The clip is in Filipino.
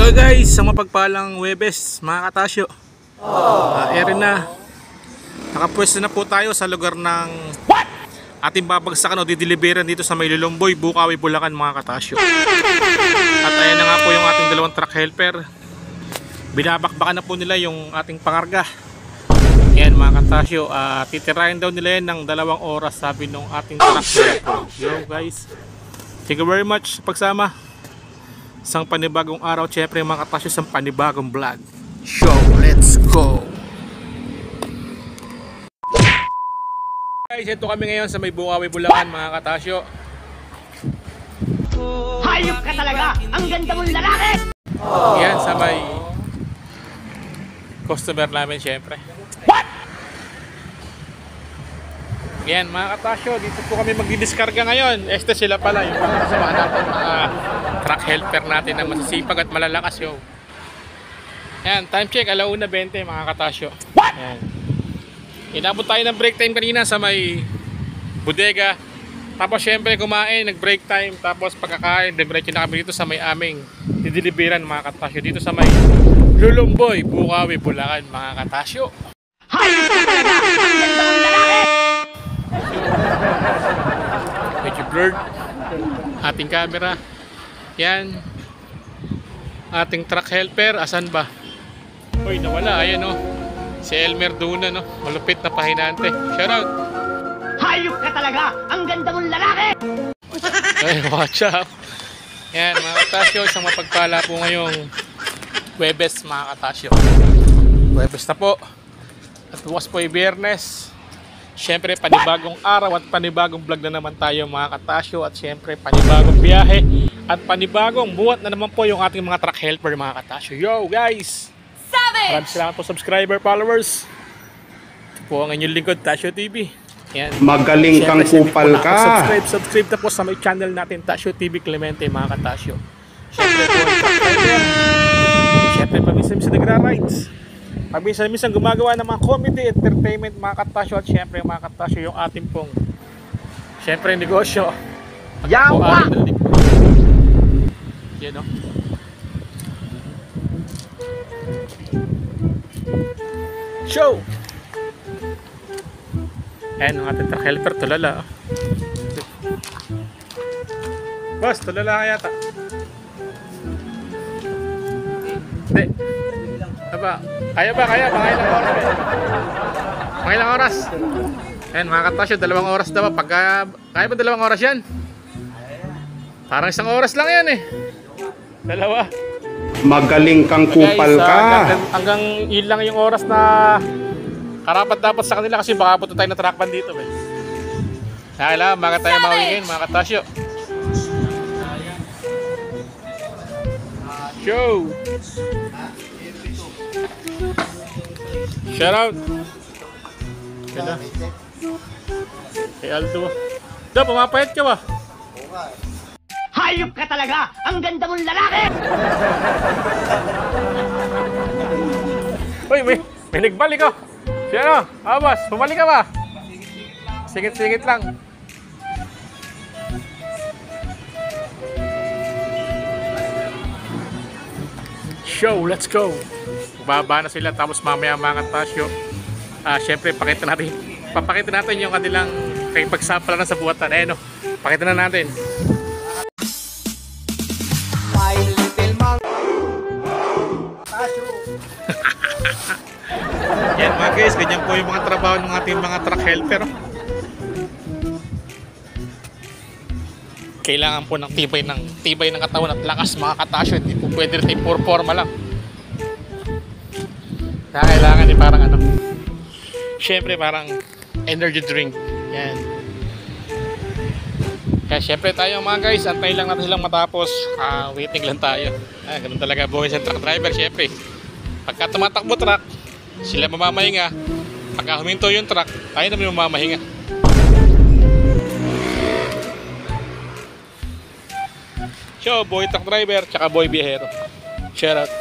Hello guys, sa mapagpalang Huwebes mga katasyo. Ere na. Nakapwesto na po tayo sa lugar ng ating babagsakan o dideliveran dito sa May Lulumboy, Bukawi, Bulacan mga katasyo. At ayan na nga po yung ating dalawang truck helper. Binabakbakan na po nila yung ating pangarga. Yan mga katasyo, titirahin daw nila yan ng 2 oras, sabi nung ating truck helper. Yo guys, thank you very much sa pagsama. Isang panibagong araw, syempre mga katasyo, isang panibagong vlog. Show, let's go! Guys, ito kami ngayon sa May Bukawi, Bulacan mga katasyo. Hayop ka talaga! Ang ganda mong lalaki! Yan sa may customer namin syempre. Yan mga katasyo, dito po kami magdidiskarga ngayon. Este sila pala, yung mga kasama natin, mga truck helper natin na masisipag at malalakas yo. Yan, time check, 1:20 mga katasyo. Yan. Inabot tayo ng break time kanina sa may bodega. Tapos syempre kumain, nag-break time. Tapos pagkakain, diretso na kami dito sa may aming dideliveran mga katasyo. Dito sa may Lulumboy, Bukawi, Bulacan mga katasyo. Hayop ka talaga! Ang ganda mong lalaki! Medyo blurred ating camera. Yan ating truck helper, asan ba? Uy, nawala, ayan o, si Elmer Duna, no? Malupit na pahinante. Shout out! Hayop ka talaga! Ang ganda mong lalaki! Ay, watch out. Yan mga katasyo, isang mapagpala po ngayong Huwebes mga katasyo. Huwebes na po at bukas po ay Biyernes. Siyempre panibagong araw at panibagong vlog na naman tayo mga katasyo. At siyempre panibagong biyahe at panibagong buhat na naman po yung ating mga truck helper mga katasyo. Yo guys! Maraming salamat po subscriber, followers. Ito po ang inyong lingkod, Tasyo TV. Yan. Magaling kang kupal ka. Subscribe na po sa may channel natin, Tasyo TV Clemente mga katasyo. Siyempre po ang truck helper. Siyempre paminsan-minsan nagra-rides. Paminsan-minsan gumagawa ng mga comedy, entertainment mga katasyo. At syempre mga katasyo, yung ating pong syempre negosyo. Yawa! Yan o. Show! Ayan ang ating truck helper, tulala. Boss, tulala ka yata. Hindi. Aba, kaya ba? Kaya? Mga ilang oras? Mga ilang oras? Ayan mga katasyo, 2 oras daw. Pagka, kaya ba 2 oras yan? Parang 1 oras lang yan eh. 2. Magaling kang kupal ka. Hanggang ilang yung oras na karapat dapat sa kanila kasi baka punta tayo na truck band dito eh. Kailangan baga tayo mawingin mga katasyo. Show! Shout out! Kaya kay Aldo. Da, pumapayat ka ba? Hayop ka talaga! Ang ganda mong lalaki! Uy, may nagbalik ko. Sino? Boss, bumalik ka ba? Singit-singit lang. Show, let's go. Baba na sila tapos mamaya mga katasyo. Syempre papakita natin yung kanilang pagsapala na sa buwatan. Eh no, pakita na natin. Yan mga guys, ganyan po yung mga trabaho ng ating mga truck helper. Kailangan po ng tibay ng katawan at lakas mga katasyo. Hindi po pwede rin puro forma lang. Kaya kailangan parang ano, syempre parang energy drink. Yan. Kaya syempre tayo mga guys, antay lang natin silang matapos. Waiting lang tayo. Ganun talaga buhay sa truck driver syempre. Pagka tumatakbo truck, sila mamamahinga. Pagka huminto yung truck, tayo naman mamamahinga. So, boy truck driver, tsaka boy biyahero. Shout out.